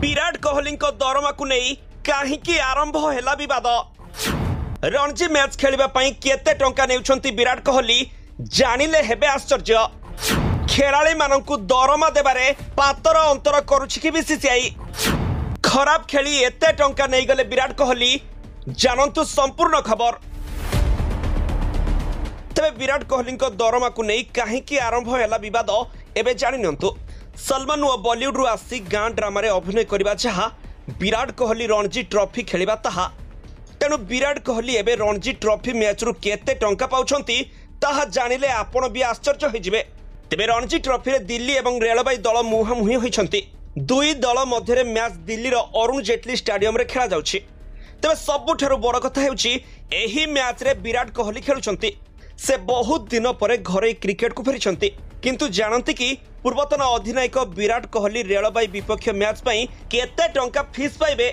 विराट कोहली दरमा को नहीं कहीं आरंभ है विवाद। रणजी मैच खेलने केते टंका नेउछंती विराट कोहली जानिले हेबे आश्चर्य। खेलाड़ी माननकु दरमा देबारे पातर अंतर करुछि कि बीसीसीआई। खराब खेली एते टंका नहीं गले विराट कोहली जानंतु संपूर्ण खबर। तबे विराट कोहली दरमा को नहीं कहीं आरंभ है विवाद एबे जानि नियंतु। सलमान व बॉलीवुड रु आसी गाँ ड्रामा रे अभिनय करबा चाहा विराट कोहली रणजी ट्रॉफी खेलिबा ताहा। तेणु विराट कोहली एबे रणजी ट्रॉफी मैच रु केते टंका पाउछंती ताहा जानिले आपण भी आश्चर्य होइजिबे। तेबे रणजी ट्रॉफी रे दिल्ली एवं रेलबाई दल मुहांमुही होइछंती। दुई दल मध्य मैच दिल्ली रो अरुण जेटली स्टेडियम रे खेला जाउछि। तेबे सबुठारु बड़ कथा हेउछि एही मैच रे विराट कोहली खेलुछंती। से बहुत दिन पर घरे क्रिकेट को फेरिछंती। किंतु जानती कि पूर्वतन अधिनायक विराट कोहली रेलबाई विपक्ष मैच पई केते टंका फीस पाइबे।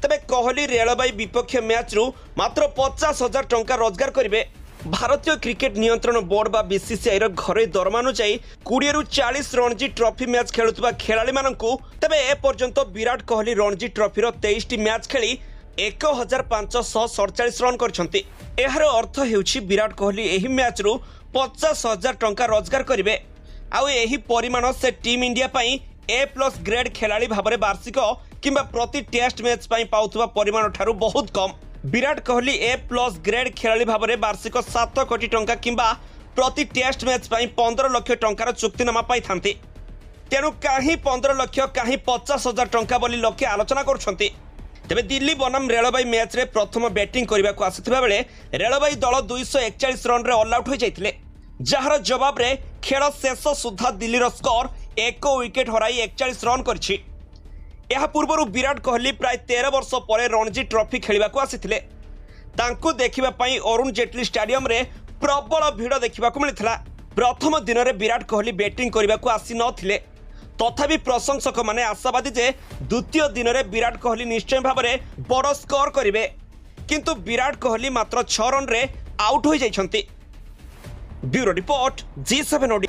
तबे कोहली रेलबाई विपक्ष मैच रु मात्र 50,000 टंका रोजगार करिवे। भारतीय क्रिकेट नियंत्रण बोर्ड बा बीसीसीआई रो घरे दरमा अनुसार 20 रु 40 रणजी ट्रॉफी मैच खेलुतबा खेलाड़ी माननकु तबे ए पर्यंत विराट कोहली रणजी ट्रॉफी रो 23 टी मैच खेली 1547 रन करछंती। एहार अर्थ हेउछि विराट कोहली एही मैच रु 50,000 टंका रोजगार करिवे। आउ एही परिमाण से टीम इंडिया पई A+ ग्रेड खेलाड़ी भाबरे वार्षिक किंबा प्रति टेस्ट मैच पई पाउथबा परिमाण ठारू बहुत कम। विराट कोहली A+ ग्रेड खेलाड़ी भाबरे वार्षिक 7 कोटी टंका किंबा प्रति टेस्ट मैच पई 15 लाख टंकार चुक्तिनामा पाई थांती। तेणु काहे 15 लाख काहे 50,000 टंका बोली लोके आलोचना करछंती। तेबे दिल्ली बनाम रेलबाई मैच रे प्रथम बैटिंग करबा को आसिथिबा बेले रेलबाई दल 241 रन रे ऑल आउट हो जाइथिले। जहार जवाब रे खेल शेष सुधा दिल्ली रो स्कोर 1 विकेट हराई 41 रन करछि। एहा पूर्वरु विराट कोहली प्राय 13 वर्ष पर रणजी ट्रॉफी खेलिबा को आसिथिले। तांकु देखिबा पई अरुण जेटली स्टेडियम रे प्रबल भीड़ देखिबा को मिलिथिला। प्रथम दिन रे विराट कोहली बैटिंग करबा को आसी नथिले। तथापि प्रशंसक माने आशावादी जे द्वितीय दिन में विराट कोहली निश्चय भाव में बड़ स्कोर करेंगे। किंतु विराट कोहली मात्र 6 रन रे आउट हो जाइछंती। Bureau report G7 OD।